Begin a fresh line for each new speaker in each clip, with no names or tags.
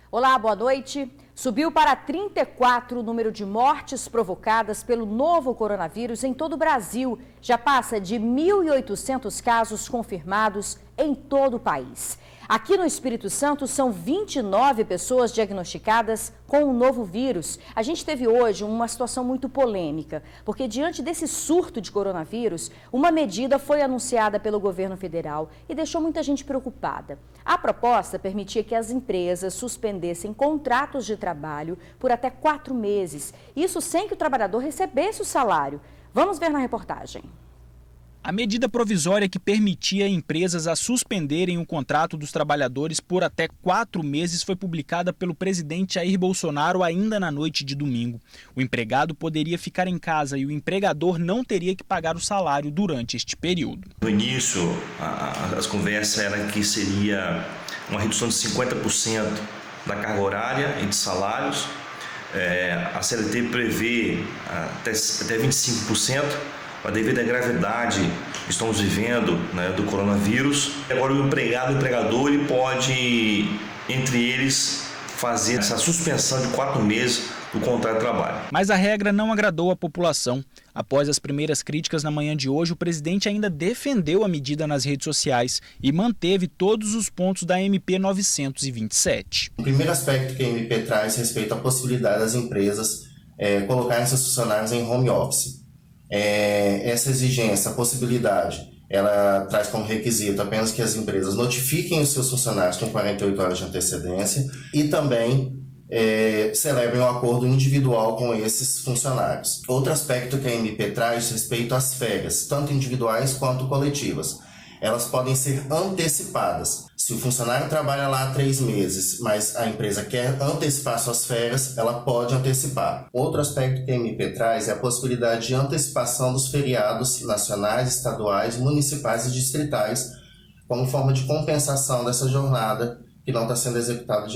Olá, boa noite. Subiu para 34 o número de mortes provocadas pelo novo coronavírus em todo o Brasil. Já passa de 1.800 casos confirmados em todo o país. Aqui no Espírito Santo são 29 pessoas diagnosticadas com o novo vírus. A gente teve hoje uma situação muito polêmica, porque diante desse surto de coronavírus, uma medida foi anunciada pelo governo federal e deixou muita gente preocupada. A proposta permitia que as empresas suspendessem contratos de trabalho por até 4 meses. Isso sem que o trabalhador recebesse o salário. Vamos ver na reportagem.
A medida provisória que permitia empresas a suspenderem o contrato dos trabalhadores por até 4 meses foi publicada pelo presidente Jair Bolsonaro ainda na noite de domingo. O empregado poderia ficar em casa e o empregador não teria que pagar o salário durante este período.
No início, as conversas eram que seria uma redução de 50% da carga horária e de salários. A CLT prevê até 25%. Devido à gravidade que estamos vivendo, né, do coronavírus. Agora o empregador, ele pode, entre eles, fazer essa suspensão de 4 meses do contrato de trabalho.
Mas a regra não agradou a população. Após as primeiras críticas na manhã de hoje, o presidente ainda defendeu a medida nas redes sociais e manteve todos os pontos da MP 927.
O primeiro aspecto que a MP traz respeito à possibilidade das empresas colocarem seus funcionários em home office. Essa exigência, a possibilidade, ela traz como requisito apenas que as empresas notifiquem os seus funcionários com 48 horas de antecedência e também celebrem um acordo individual com esses funcionários. Outro aspecto que a MP traz respeito às férias, tanto individuais quanto coletivas. Elas podem ser antecipadas. Se o funcionário trabalha lá há 3 meses, mas a empresa quer antecipar suas férias, ela pode antecipar. Outro aspecto que a MP traz é a possibilidade de antecipação dos feriados nacionais, estaduais, municipais e distritais, como forma de compensação dessa jornada que não está sendo executada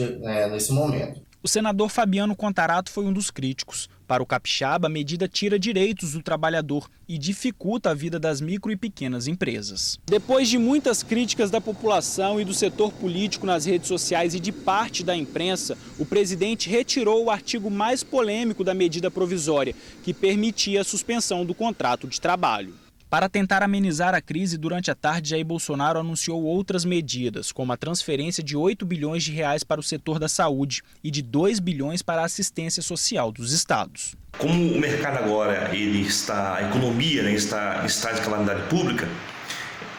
nesse momento.
O senador Fabiano Contarato foi um dos críticos. Para o capixaba, a medida tira direitos do trabalhador e dificulta a vida das micro e pequenas empresas. Depois de muitas críticas da população e do setor político nas redes sociais e de parte da imprensa, o presidente retirou o artigo mais polêmico da medida provisória, que permitia a suspensão do contrato de trabalho. Para tentar amenizar a crise, durante a tarde, Jair Bolsonaro anunciou outras medidas, como a transferência de 8 bilhões de reais para o setor da saúde e de 2 bilhões para a assistência social dos estados.
Como o mercado agora, a economia, né, está em estado de calamidade pública,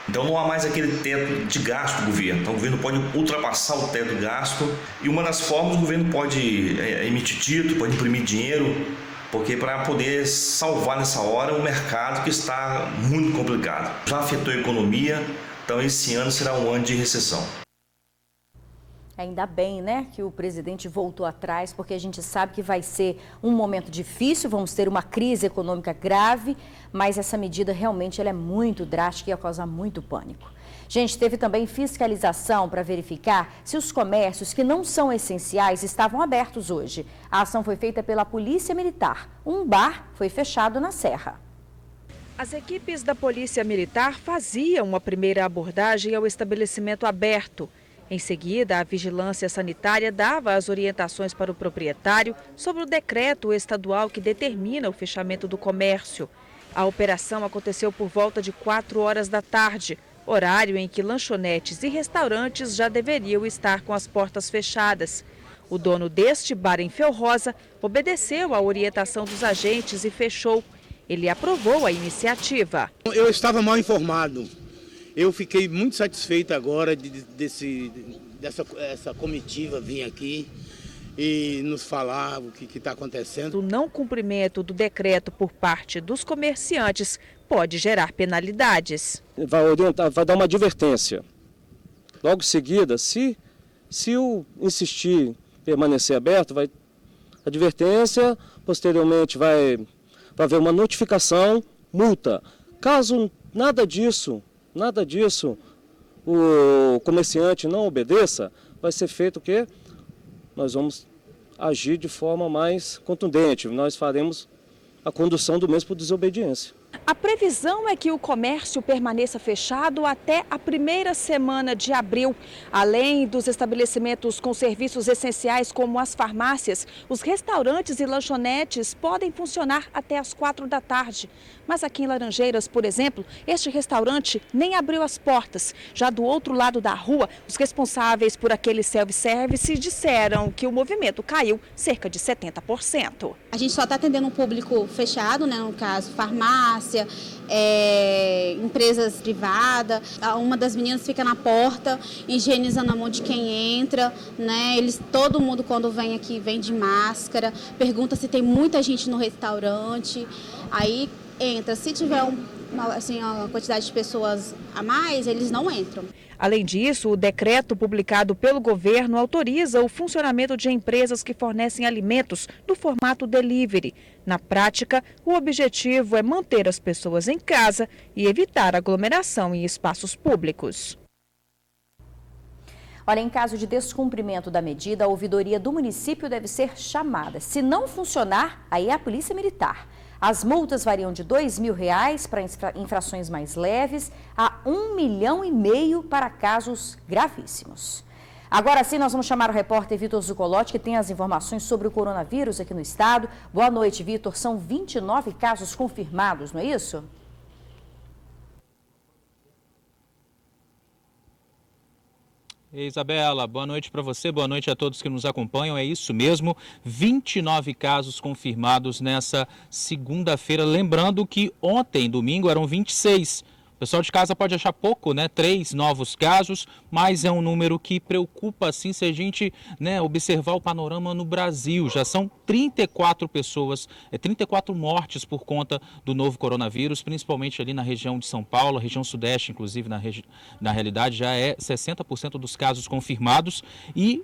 então não há mais aquele teto de gasto do governo. Então o governo pode ultrapassar o teto de gasto e uma das formas o governo pode emitir título, pode imprimir dinheiro, porque para poder salvar nessa hora um mercado que está muito complicado. Já afetou a economia, então esse ano será um ano de recessão.
Ainda bem, né, que o presidente voltou atrás, porque a gente sabe que vai ser um momento difícil, vamos ter uma crise econômica grave, mas essa medida realmente ela é muito drástica e ia causar muito pânico. Gente, teve também fiscalização para verificar se os comércios que não são essenciais estavam abertos hoje. A ação foi feita pela Polícia Militar. Um bar foi fechado na Serra.
As equipes da Polícia Militar faziam uma primeira abordagem ao estabelecimento aberto. Em seguida, a Vigilância Sanitária dava as orientações para o proprietário sobre o decreto estadual que determina o fechamento do comércio. A operação aconteceu por volta de 4 horas da tarde, horário em que lanchonetes e restaurantes já deveriam estar com as portas fechadas. O dono deste bar em Felrosa obedeceu à orientação dos agentes e fechou. Ele aprovou a iniciativa.
Eu estava mal informado. Eu fiquei muito satisfeito agora dessa comitiva vir aqui e nos falar o que está acontecendo.
O não cumprimento do decreto por parte dos comerciantes pode gerar penalidades.
Vai dar uma advertência. Logo em seguida, se o insistir permanecer aberto, vai advertência, posteriormente vai haver uma notificação, multa. Caso nada disso, o comerciante não obedeça, vai ser feito o quê? Nós vamos agir de forma mais contundente, nós faremos a condução do mesmo por desobediência.
A previsão é que o comércio permaneça fechado até a primeira semana de abril. Além dos estabelecimentos com serviços essenciais como as farmácias, os restaurantes e lanchonetes podem funcionar até às 4 da tarde. Mas aqui em Laranjeiras, por exemplo, este restaurante nem abriu as portas. Já do outro lado da rua, os responsáveis por aquele self-service disseram que o movimento caiu cerca de 70%.
A gente só está atendendo um público fechado, né, no caso farmácia, empresas privadas. Uma das meninas fica na porta, higienizando a mão de quem entra, né? Todo mundo quando vem aqui vem de máscara, pergunta se tem muita gente no restaurante, aí entra. Se tiver uma quantidade de pessoas a mais, eles não entram.
Além disso, o decreto publicado pelo governo autoriza o funcionamento de empresas que fornecem alimentos no formato delivery. Na prática, o objetivo é manter as pessoas em casa e evitar aglomeração em espaços públicos.
Olha, em caso de descumprimento da medida, a ouvidoria do município deve ser chamada. Se não funcionar, aí é a Polícia Militar. As multas variam de R$ 2.000 para infrações mais leves a R$ 1,5 milhão para casos gravíssimos. Agora sim, nós vamos chamar o repórter Vitor Zucolotti, que tem as informações sobre o coronavírus aqui no estado. Boa noite, Vitor. São 29 casos confirmados, não é isso?
Ei, Isabela, boa noite para você, boa noite a todos que nos acompanham. É isso mesmo, 29 casos confirmados nessa segunda-feira. Lembrando que ontem, domingo, eram 26. O pessoal de casa pode achar pouco, né? 3 novos casos, mas é um número que preocupa, assim, se a gente, né, observar o panorama no Brasil. Já são 34 pessoas, 34 mortes por conta do novo coronavírus, principalmente ali na região de São Paulo, a região sudeste, inclusive, na realidade, já é 60% dos casos confirmados. E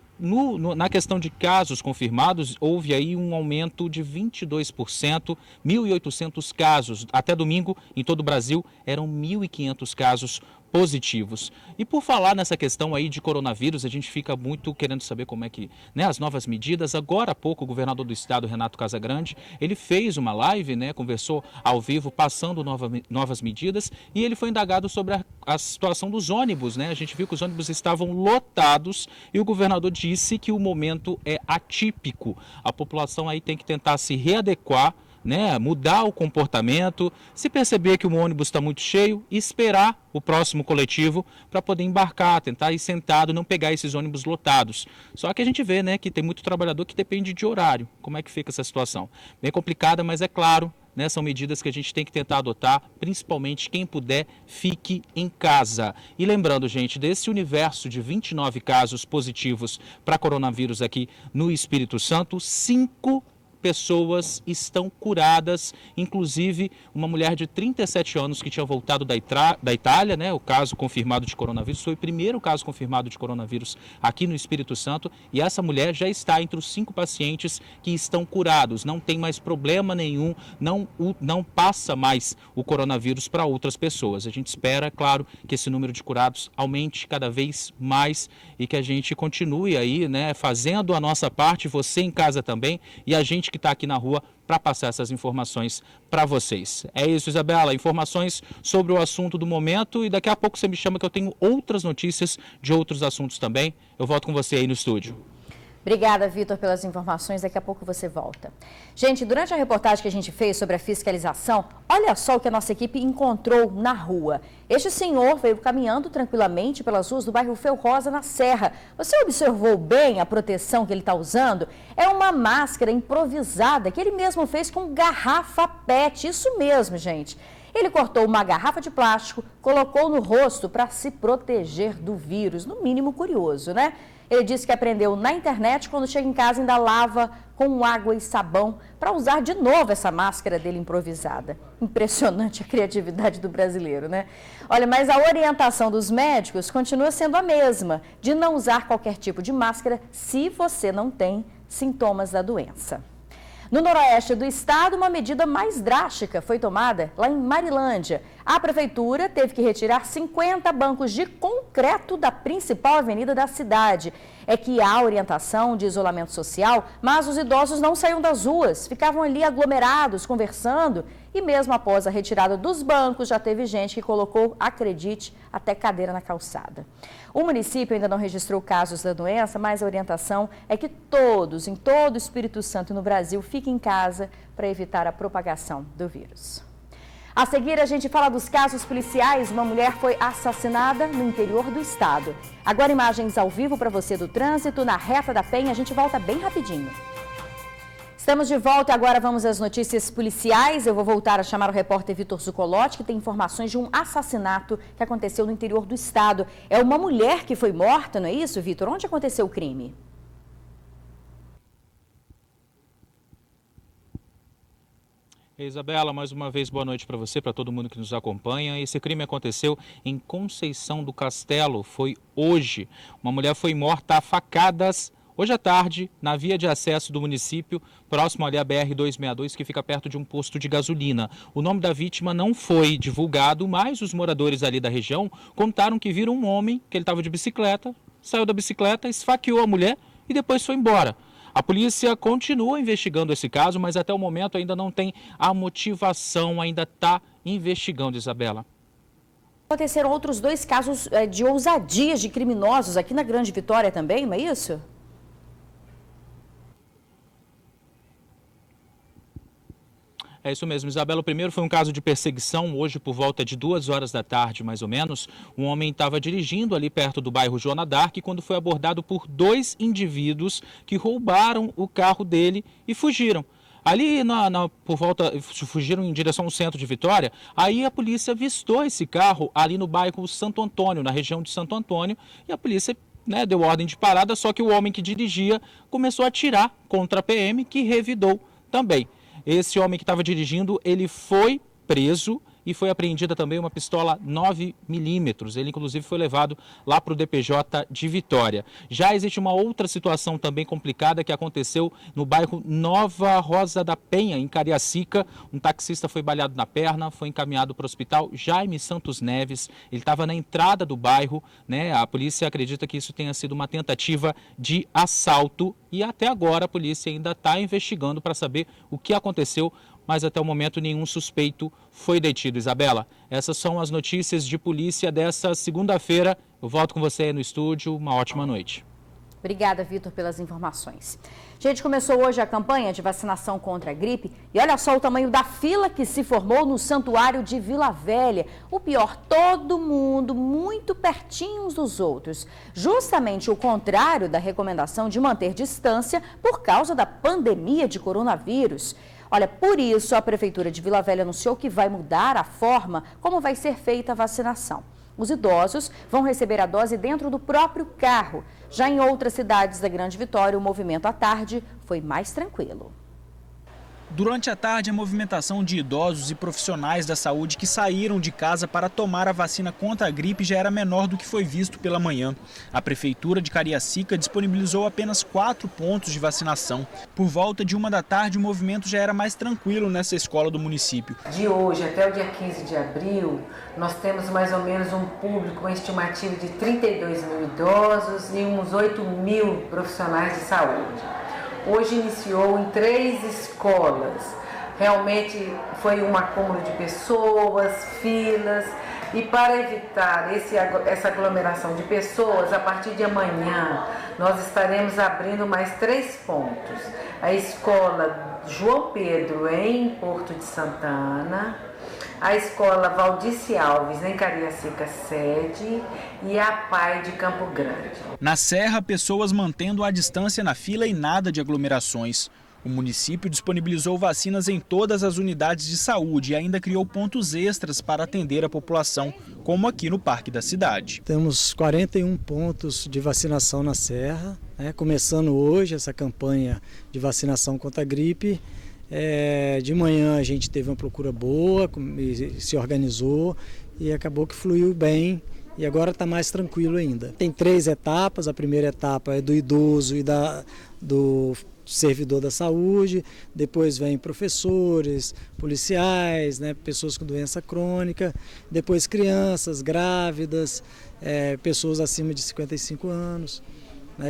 na questão de casos confirmados, houve aí um aumento de 22%, 1.800 casos. Até domingo, em todo o Brasil, eram 1.500 casos positivos. E por falar nessa questão aí de coronavírus, a gente fica muito querendo saber como é que, né, as novas medidas. Agora há pouco, o governador do estado, Renato Casagrande, ele fez uma live, né, conversou ao vivo, passando novas medidas, e ele foi indagado sobre a situação dos ônibus, né? A gente viu que os ônibus estavam lotados e o governador disse que o momento é atípico. A população aí tem que tentar se readequar, né, mudar o comportamento, se perceber que o ônibus está muito cheio, esperar o próximo coletivo para poder embarcar, tentar ir sentado, não pegar esses ônibus lotados. Só que a gente vê, né, que tem muito trabalhador que depende de horário. Como é que fica essa situação? Bem complicada, mas é claro, né, são medidas que a gente tem que tentar adotar, principalmente quem puder, fique em casa. E lembrando, gente, desse universo de 29 casos positivos para coronavírus aqui no Espírito Santo, 5 pessoas estão curadas, inclusive uma mulher de 37 anos que tinha voltado da Itália, né? O caso confirmado de coronavírus, foi o primeiro caso confirmado de coronavírus aqui no Espírito Santo, e essa mulher já está entre os 5 pacientes que estão curados, não tem mais problema nenhum, não passa mais o coronavírus para outras pessoas. A gente espera, claro, que esse número de curados aumente cada vez mais e que a gente continue aí, né, fazendo a nossa parte, você em casa também, e a gente que está aqui na rua para passar essas informações para vocês. É isso, Isabela, informações sobre o assunto do momento, e daqui a pouco você me chama que eu tenho outras notícias de outros assuntos também. Eu volto com você aí no estúdio.
Obrigada, Vitor, pelas informações. Daqui a pouco você volta. Gente, durante a reportagem que a gente fez sobre a fiscalização, olha só o que a nossa equipe encontrou na rua. Este senhor veio caminhando tranquilamente pelas ruas do bairro Felrosa, na Serra. Você observou bem a proteção que ele está usando? É uma máscara improvisada que ele mesmo fez com garrafa PET. Isso mesmo, gente. Ele cortou uma garrafa de plástico, colocou no rosto para se proteger do vírus. No mínimo curioso, né? Ele disse que aprendeu na internet, quando chega em casa ainda lava com água e sabão para usar de novo essa máscara dele improvisada. Impressionante a criatividade do brasileiro, né? Olha, mas a orientação dos médicos continua sendo a mesma, de não usar qualquer tipo de máscara se você não tem sintomas da doença. No noroeste do estado, uma medida mais drástica foi tomada lá em Marilândia. A prefeitura teve que retirar 50 bancos de concreto da principal avenida da cidade. É que há orientação de isolamento social, mas os idosos não saíam das ruas, ficavam ali aglomerados, conversando. E mesmo após a retirada dos bancos, já teve gente que colocou, acredite, até cadeira na calçada. O município ainda não registrou casos da doença, mas a orientação é que todos, em todo o Espírito Santo e no Brasil, fiquem em casa para evitar a propagação do vírus. A seguir, a gente fala dos casos policiais. Uma mulher foi assassinada no interior do estado. Agora, imagens ao vivo para você do trânsito na Reta da Penha. A gente volta bem rapidinho. Estamos de volta e agora vamos às notícias policiais. Eu vou voltar a chamar o repórter Vitor Zucolotti, que tem informações de um assassinato que aconteceu no interior do estado. É uma mulher que foi morta, não é isso, Vitor? Onde aconteceu o crime?
Isabela, mais uma vez boa noite para você, para todo mundo que nos acompanha. Esse crime aconteceu em Conceição do Castelo, foi hoje. Uma mulher foi morta a facadas hoje à tarde na via de acesso do município, próximo ali à BR-262, que fica perto de um posto de gasolina. O nome da vítima não foi divulgado, mas os moradores ali da região contaram que viram um homem, que ele estava de bicicleta, saiu da bicicleta, esfaqueou a mulher e depois foi embora. A polícia continua investigando esse caso, mas até o momento ainda não tem a motivação, ainda está investigando, Isabela.
Aconteceram outros 2 casos de ousadias de criminosos aqui na Grande Vitória também, não é isso?
É isso mesmo, Isabela. O primeiro foi um caso de perseguição, hoje por volta de 2 horas da tarde, mais ou menos. Um homem estava dirigindo ali perto do bairro Joana d'Arc quando foi abordado por 2 indivíduos que roubaram o carro dele e fugiram. Ali fugiram em direção ao centro de Vitória. Aí a polícia avistou esse carro ali no bairro Santo Antônio, na região de Santo Antônio, e a polícia deu ordem de parada, só que o homem que dirigia começou a atirar contra a PM, que revidou também. Esse homem que estava dirigindo, ele foi preso e foi apreendida também uma pistola 9mm. Ele, inclusive, foi levado lá para o DPJ de Vitória. Já existe uma outra situação também complicada que aconteceu no bairro Nova Rosa da Penha, em Cariacica. Um taxista foi baleado na perna, foi encaminhado para o hospital Jaime Santos Neves. Ele estava na entrada do bairro, né? A polícia acredita que isso tenha sido uma tentativa de assalto e até agora a polícia ainda está investigando para saber o que aconteceu, mas até o momento nenhum suspeito foi detido. Isabela, essas são as notícias de polícia dessa segunda-feira. Eu volto com você aí no estúdio. Uma ótima noite.
Obrigada, Vitor, pelas informações. Gente, começou hoje a campanha de vacinação contra a gripe e olha só o tamanho da fila que se formou no Santuário de Vila Velha. O pior, todo mundo muito pertinho uns dos outros. Justamente o contrário da recomendação de manter distância por causa da pandemia de coronavírus. Olha, por isso a Prefeitura de Vila Velha anunciou que vai mudar a forma como vai ser feita a vacinação. Os idosos vão receber a dose dentro do próprio carro. Já em outras cidades da Grande Vitória, o movimento à tarde foi mais tranquilo.
Durante a tarde, a movimentação de idosos e profissionais da saúde que saíram de casa para tomar a vacina contra a gripe já era menor do que foi visto pela manhã. A Prefeitura de Cariacica disponibilizou apenas 4 pontos de vacinação. Por volta de 1 da tarde, o movimento já era mais tranquilo nessa escola do município.
De hoje até o dia 15 de abril, nós temos mais ou menos um público, uma estimativa de 32 mil idosos e uns 8 mil profissionais de saúde. Hoje iniciou em 3 escolas. Realmente foi um acúmulo de pessoas, filas. E para evitar essa aglomeração de pessoas, a partir de amanhã nós estaremos abrindo mais 3 pontos. A escola João Pedro em Porto de Santana, a escola Valdice Alves em Cariacica sede e a PAI de Campo Grande.
Na Serra, pessoas mantendo a distância na fila e nada de aglomerações. O município disponibilizou vacinas em todas as unidades de saúde e ainda criou pontos extras para atender a população, como aqui no Parque da Cidade.
Temos 41 pontos de vacinação na Serra, começando hoje essa campanha de vacinação contra a gripe. De manhã a gente teve uma procura boa, se organizou e acabou que fluiu bem e agora está mais tranquilo ainda. Tem 3 etapas, a primeira etapa é do idoso e do servidor da saúde, depois vem professores, policiais, né, pessoas com doença crônica, depois crianças, grávidas, pessoas acima de 55 anos.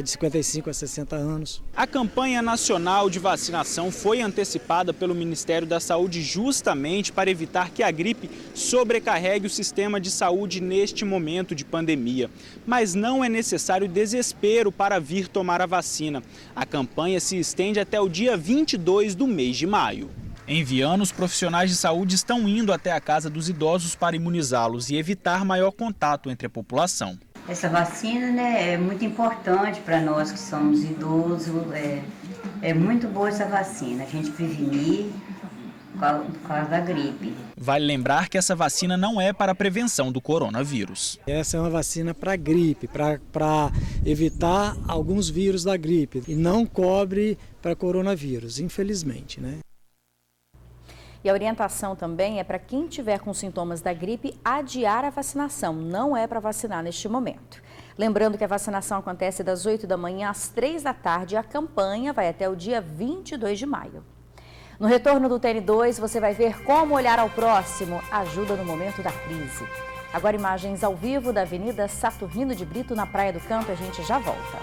De 55 a 60 anos.
A campanha nacional de vacinação foi antecipada pelo Ministério da Saúde justamente para evitar que a gripe sobrecarregue o sistema de saúde neste momento de pandemia. Mas não é necessário desespero para vir tomar a vacina. A campanha se estende até o dia 22 do mês de maio. Em Viana, os profissionais de saúde estão indo até a casa dos idosos para imunizá-los e evitar maior contato entre a população.
Essa vacina, né, é muito importante para nós que somos idosos, é muito boa essa vacina, a gente prevenir por causa da gripe.
Vale lembrar que essa vacina não é para a prevenção do coronavírus.
Essa é uma vacina para gripe, para evitar alguns vírus da gripe e não cobre para coronavírus, infelizmente, né?
E a orientação também é para quem tiver com sintomas da gripe adiar a vacinação, não é para vacinar neste momento. Lembrando que a vacinação acontece das 8 da manhã às 3 da tarde e a campanha vai até o dia 22 de maio. No retorno do TN2, você vai ver como olhar ao próximo ajuda no momento da crise. Agora imagens ao vivo da Avenida Saturnino de Brito, na Praia do Canto, a gente já volta.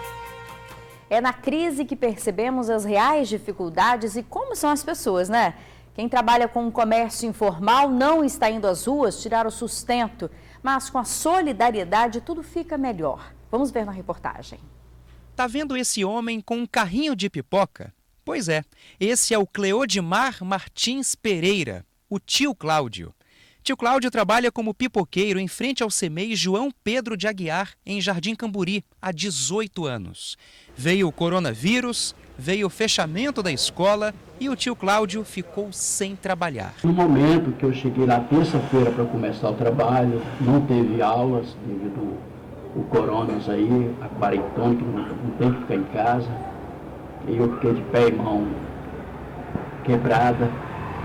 É na crise que percebemos as reais dificuldades e como são as pessoas, né? Quem trabalha com o comércio informal não está indo às ruas tirar o sustento, mas com a solidariedade tudo fica melhor. Vamos ver na reportagem.
Tá vendo esse homem com um carrinho de pipoca? Pois é, esse é o Cleodimar Martins Pereira, o tio Cláudio. Tio Cláudio trabalha como pipoqueiro em frente ao CEMEI João Pedro de Aguiar, em Jardim Camburi, há 18 anos. Veio o coronavírus, veio o fechamento da escola e o tio Cláudio ficou sem trabalhar.
No momento que eu cheguei na terça-feira para começar o trabalho, não teve aulas devido ao coronas aí, a quarentena, que não tem que ficar em casa. E eu fiquei de pé e mão quebrada.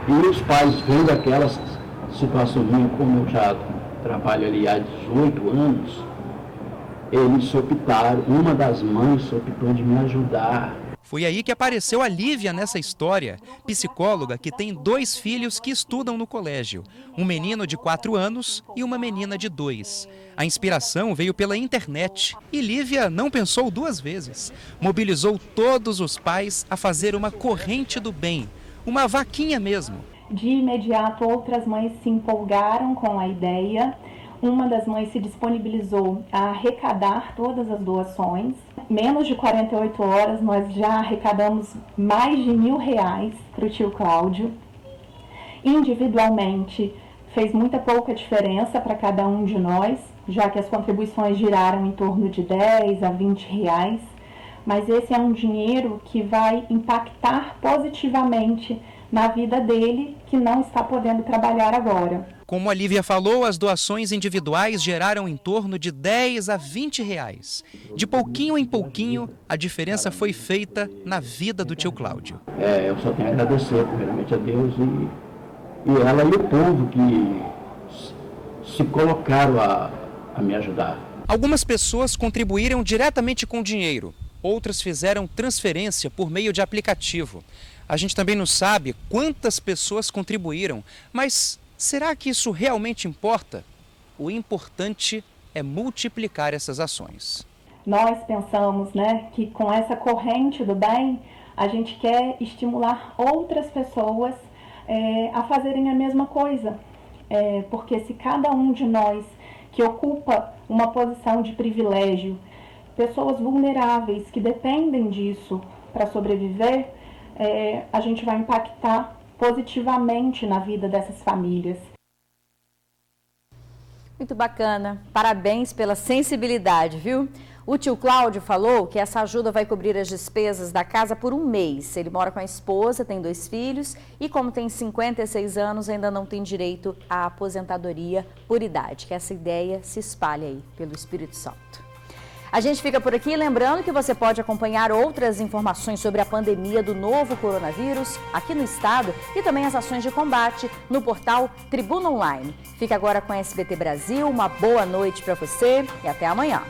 E os pais vendo aquelas situação minha, como eu já trabalho ali há 18 anos, eles optaram, uma das mães optou de me ajudar.
Foi aí que apareceu a Lívia nessa história, psicóloga que tem 2 filhos que estudam no colégio, um menino de 4 anos e uma menina de 2. A inspiração veio pela internet e Lívia não pensou 2 vezes. Mobilizou todos os pais a fazer uma corrente do bem, uma vaquinha mesmo.
De imediato, outras mães se empolgaram com a ideia. Uma das mães se disponibilizou a arrecadar todas as doações. Menos de 48 horas, nós já arrecadamos mais de R$1.000 para o tio Cláudio. Individualmente, fez muita pouca diferença para cada um de nós, já que as contribuições giraram em torno de R$10 a R$20. Mas esse é um dinheiro que vai impactar positivamente na vida dele, que não está podendo trabalhar agora.
Como a Lívia falou, as doações individuais geraram em torno de R$10 a R$20. De pouquinho em pouquinho, a diferença foi feita na vida do tio Cláudio.
Eu só tenho a agradecer, primeiramente, a Deus e ela e o povo que se colocaram a me ajudar.
Algumas pessoas contribuíram diretamente com dinheiro, outras fizeram transferência por meio de aplicativo. A gente também não sabe quantas pessoas contribuíram, mas será que isso realmente importa? O importante é multiplicar essas ações.
Nós pensamos, que com essa corrente do bem, a gente quer estimular outras pessoas a fazerem a mesma coisa. Porque se cada um de nós que ocupa uma posição de privilégio, pessoas vulneráveis que dependem disso para sobreviver, a gente vai impactar positivamente na vida dessas famílias.
Muito bacana. Parabéns pela sensibilidade, viu? O tio Cláudio falou que essa ajuda vai cobrir as despesas da casa por um mês. Ele mora com a esposa, tem 2 filhos e, como tem 56 anos, ainda não tem direito à aposentadoria por idade. Que essa ideia se espalhe aí pelo Espírito Santo. A gente fica por aqui, lembrando que você pode acompanhar outras informações sobre a pandemia do novo coronavírus aqui no estado e também as ações de combate no portal Tribuna Online. Fica agora com a SBT Brasil, uma boa noite para você e até amanhã.